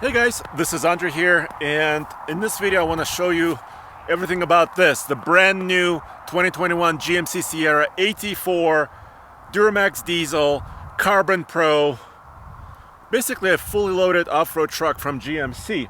Hey guys, this is Andre here, and in this video I want to show you everything about this, the brand new 2021 GMC Sierra AT4 Duramax Diesel Carbon Pro, basically a fully loaded off-road truck from GMC.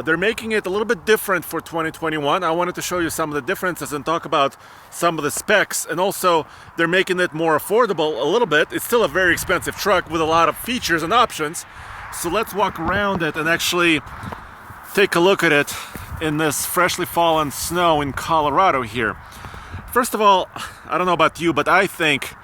They're making it a little bit different for 2021. I wanted to show you some of the differences and talk about some of the specs, and also they're making it more affordable a little bit. It's still a very expensive truck with a lot of features and options. So let's walk around it and actually take a look at it in this freshly fallen snow in Colorado here. First of all, I don't know about you, but I think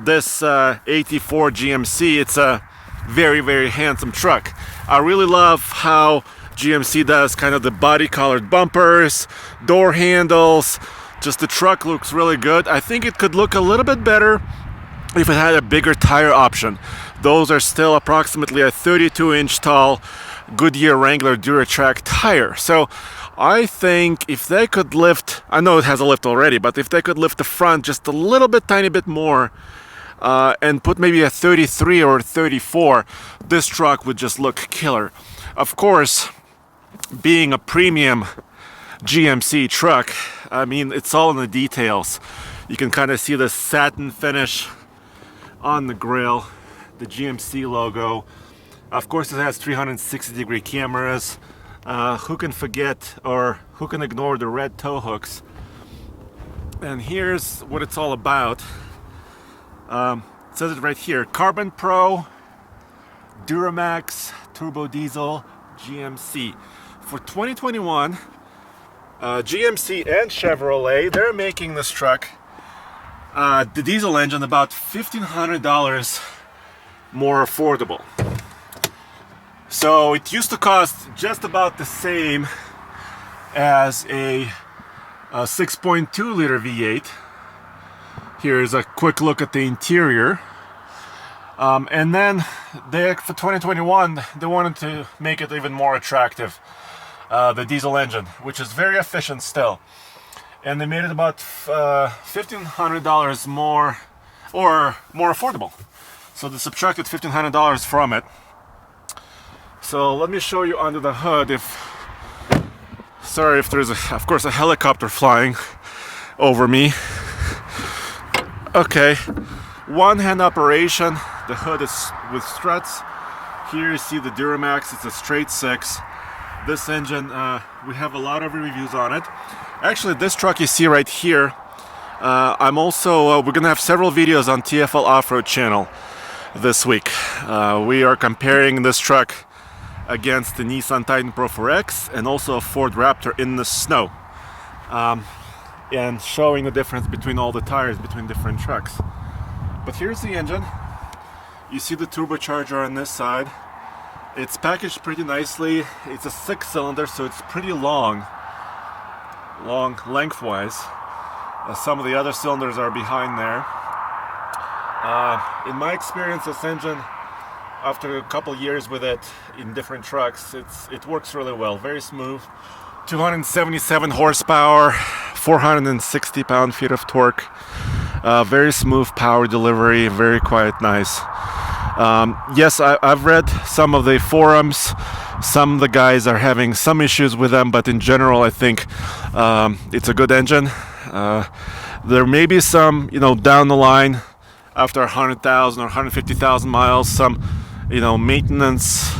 this AT4 GMC, it's a very, very handsome truck. I really love how GMC does kind of the body colored bumpers, door handles. Just the truck looks really good. I think it could look a little bit better if it had a bigger tire option. Those are still approximately a 32-inch tall Goodyear Wrangler Duratrack tire. So I think if they could lift, I know it has a lift already, but if they could lift the front just a little bit, tiny bit more, and put maybe a 33 or 34, this truck would just look killer. Of course, being a premium GMC truck, I mean, it's all in the details. You can kind of see the satin finish on the grille, the GMC logo. Of course, it has 360-degree cameras. Who can forget or who can ignore the red tow hooks? And here's what it's all about. It says it right here: Carbon Pro, Duramax, Turbo Diesel, GMC. For 2021, GMC and Chevrolet, they're making this truck, the diesel engine, about $1,500 more affordable. So it used to cost just about the same as a 6.2 liter V8. Here's a quick look at the interior. And then for 2021, they wanted to make it even more attractive, the diesel engine, which is very efficient still. And they made it about $1,500 more, or more affordable. So they subtracted $1,500 from it. So let me show you under the hood. Sorry if there's of course a helicopter flying over me. Okay, one hand operation. The hood is with struts. Here you see the Duramax. It's a straight 6. This engine, we have a lot of reviews on it. Actually, this truck you see right here, I'm also, we're gonna have several videos on TFL Off-Road channel this week. We are comparing this truck against the Nissan Titan Pro 4X and also a Ford Raptor in the snow, and showing the difference between all the tires between different trucks. But here's the engine. You see the turbocharger on this side. It's packaged pretty nicely. It's a 6-cylinder, so it's pretty long lengthwise. Some of the other cylinders are behind there. In my experience, this engine, after a couple years with it in different trucks, it works really well. Very smooth. 277 horsepower, 460 pound-feet of torque. Very smooth power delivery, very quiet, nice. Yes, I've read some of the forums. Some of the guys are having some issues with them, but in general, I think it's a good engine. There may be some, down the line, after 100,000 or 150,000 miles, some, maintenance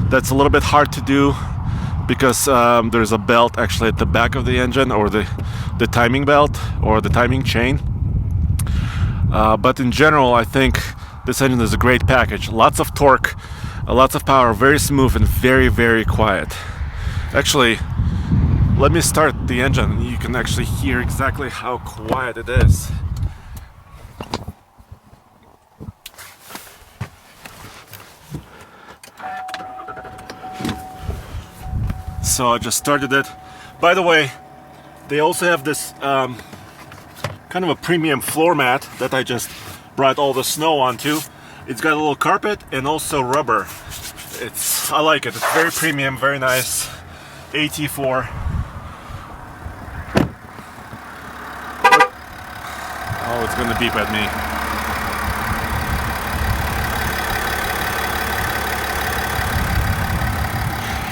that's a little bit hard to do because there's a belt actually at the back of the engine, or the timing belt or the timing chain. But in general, I think this engine is a great package. Lots of torque, lots of power, very smooth and very, very quiet. Actually, let me start the engine. You can actually hear exactly how quiet it is. So I just started it. By the way, they also have this kind of a premium floor mat that I just brought all the snow onto. It's got a little carpet and also rubber. I like it. It's very premium, very nice. AT4. Oh, it's gonna beep at me.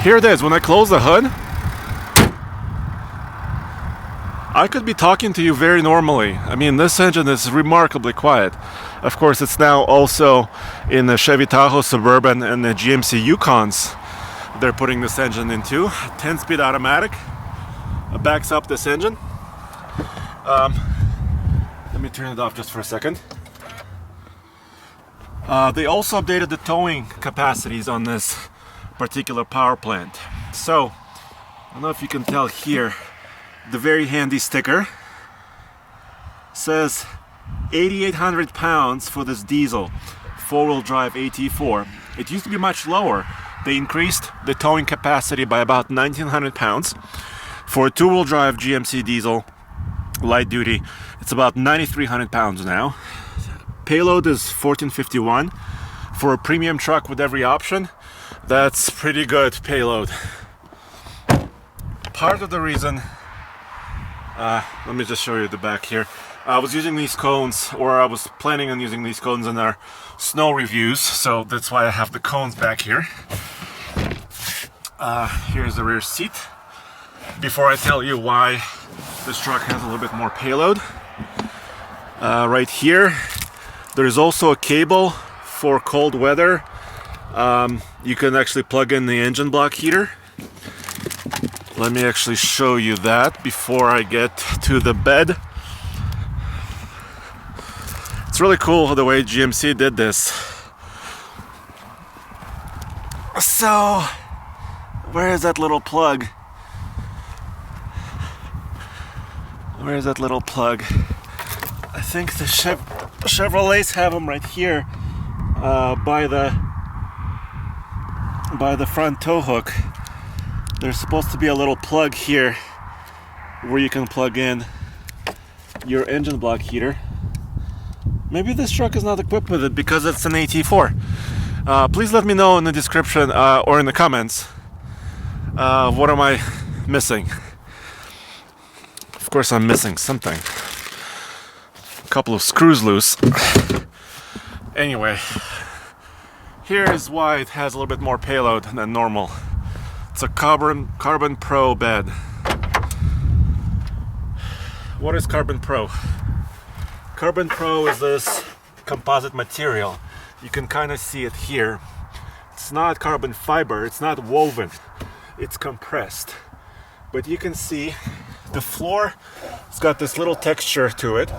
here it is. When I close the hood, I could be talking to you very normally. I mean, this engine is remarkably quiet. Of course, it's now also in the Chevy Tahoe Suburban and the GMC Yukons they're putting this engine into. 10-speed automatic backs up this engine. Let me turn it off just for a second. They also updated the towing capacities on this particular power plant. So, I don't know if you can tell here, the very handy sticker says 8,800 pounds for this diesel 4-wheel drive AT4. It used to be much lower. They increased the towing capacity by about 1,900 pounds. For a 2-wheel drive GMC diesel light duty, it's about 9,300 pounds now. Payload is 1,451. For a premium truck with every option, that's pretty good payload. Part of the reason, let me just show you the back here. I was using these cones, or I was planning on using these cones in our snow reviews, so that's why I have the cones back here. Here's the rear seat. Before I tell you why this truck has a little bit more payload, right here there's also a cable for cold weather. You can actually plug in the engine block heater. Let me actually show you that before I get to the bed. It's really cool the way GMC did this. So, where is that little plug? Where is that little plug? I think the Chevrolets have them right here by the front tow hook. There's supposed to be a little plug here where you can plug in your engine block heater. Maybe this truck is not equipped with it because it's an AT4. Please let me know in the description or in the comments what am I missing. Of course I'm missing something. A couple of screws loose. Anyway, here is why it has a little bit more payload than normal. It's a Carbon Pro bed. What is Carbon Pro? Carbon Pro is this composite material. You can kind of see it here. It's not carbon fiber, it's not woven, it's compressed. But you can see the floor, it's got this little texture to it.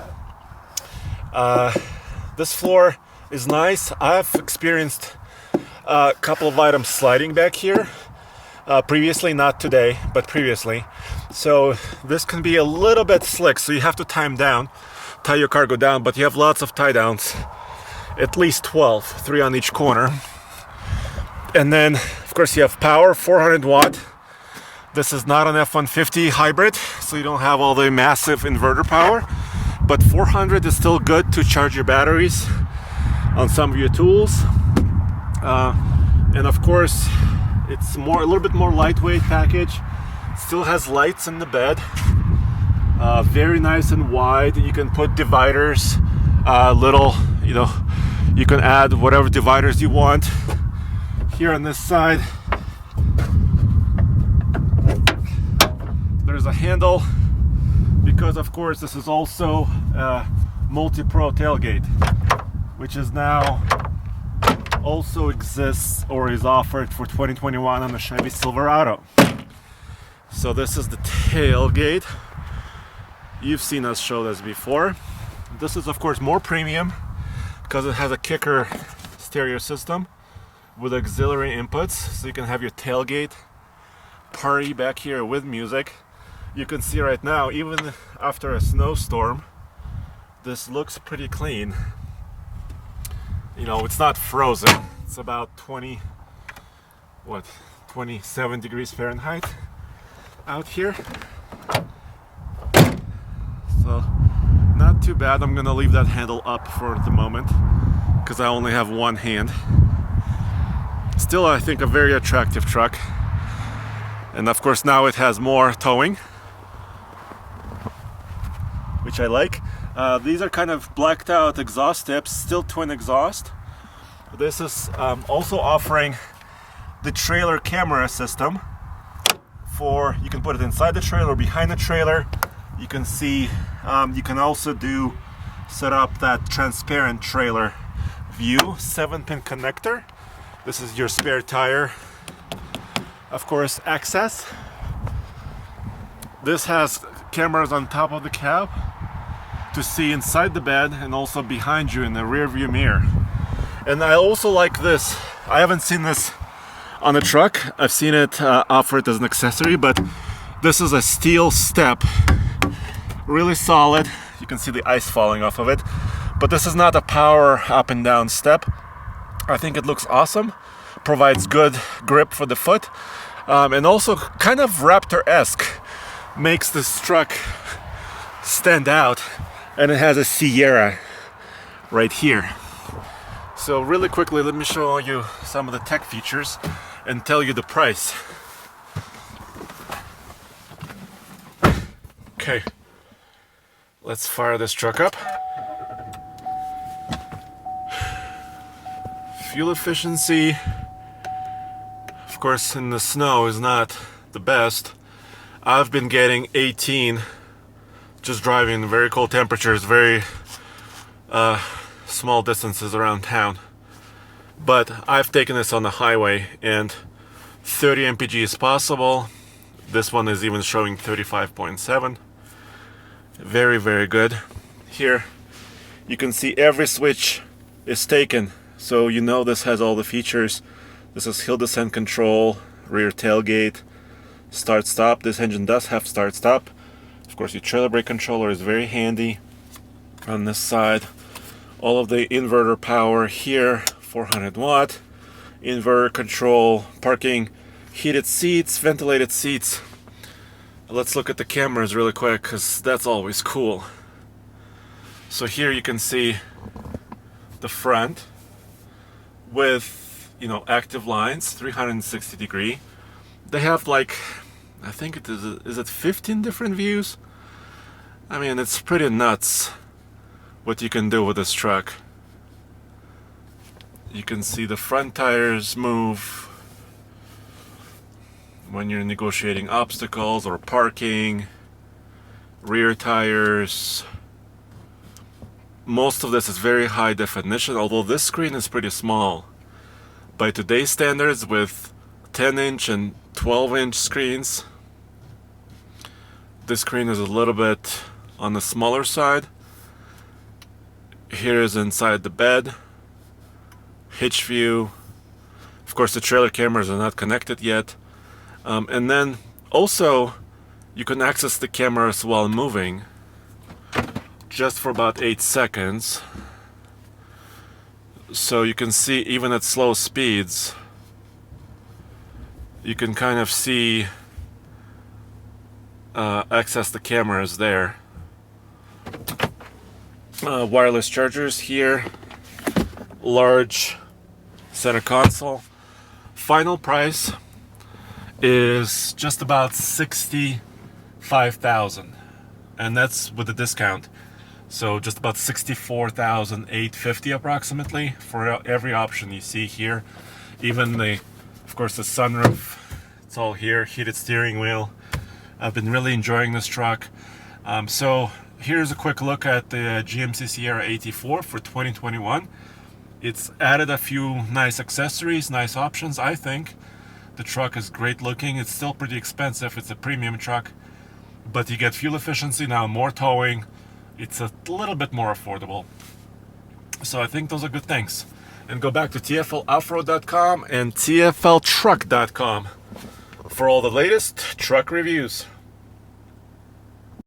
This floor is nice. I've experienced a couple of items sliding back here. Previously, not today, but previously. So this can be a little bit slick, so you have to tie your cargo down, but you have lots of tie downs, at least 12, 3 on each corner. And then, of course, you have power, 400 watt. This is not an F-150 hybrid, so you don't have all the massive inverter power, but 400 is still good to charge your batteries on some of your tools. And of course, it's a little bit more lightweight package. Still has lights in the bed. Very nice and wide. You can put dividers, you can add whatever dividers you want. Here on this side, there's a handle, because of course this is also a multi-pro tailgate, which is now also exists or is offered for 2021 on the Chevy Silverado. So this is the tailgate. You've seen us show this before. This is of course more premium because it has a kicker stereo system with auxiliary inputs, so you can have your tailgate party back here with music. You can see right now, even after a snowstorm, this looks pretty clean. You know, it's not frozen. It's about 27 degrees Fahrenheit out here. So not too bad. I'm gonna leave that handle up for the moment because I only have one hand. Still, I think a very attractive truck. And of course now it has more towing, which I like. These are kind of blacked out exhaust tips, still twin exhaust. This is also offering the trailer camera system. You can put it inside the trailer or behind the trailer. You can see, you can also set up that transparent trailer view. 7-pin connector. This is your spare tire, of course, access. This has cameras on top of the cab to see inside the bed and also behind you in the rear view mirror. And I also like this. I haven't seen this on a truck. I've seen it offered as an accessory, but this is a steel step, really solid. You can see the ice falling off of it, but this is not a power up and down step. I think it looks awesome, provides good grip for the foot, and also kind of Raptor-esque, makes this truck stand out. And it has a Sierra right here. So really quickly, let me show you some of the tech features and tell you the price. Okay, let's fire this truck up. Fuel efficiency, of course, in the snow is not the best. I've been getting 18 just driving in very cold temperatures, very small distances around town. But I've taken this on the highway and 30 mpg is possible. This one is even showing 35.7. Very, very good. Here you can see every switch is taken, so you know this has all the features. This is hill descent control, rear tailgate, start stop. This engine does have start stop. Of course, your trailer brake controller is very handy on this side. All of the inverter power here, 400 watt. Inverter control, parking, heated seats, ventilated seats. Let's look at the cameras really quick, because that's always cool. So here you can see the front with, active lines, 360 degree. They have like, I think is it 15 different views? I mean, it's pretty nuts what you can do with this truck. You can see the front tires move when you're negotiating obstacles or parking. Rear tires. Most of this is very high definition, although this screen is pretty small. By today's standards, with 10-inch and 12-inch screens, this screen is a little bit on the smaller side. Here is inside the bed, hitch view. Of course, the trailer cameras are not connected yet. And then also you can access the cameras while moving just for about 8 seconds. So you can see even at slow speeds, you can kind of see access the cameras there. Wireless chargers here, large center console. Final price is just about $65,000, and that's with the discount. So just about $64,850 approximately for every option you see here. Even of course, the sunroof, it's all here, heated steering wheel. I've been really enjoying this truck. So here's a quick look at the GMC Sierra AT4 for 2021. It's added a few nice accessories, nice options, I think. The truck is great looking. It's still pretty expensive. It's a premium truck, but you get fuel efficiency now, more towing. It's a little bit more affordable. So I think those are good things. And go back to tfloffroad.com and tfltruck.com for all the latest truck reviews.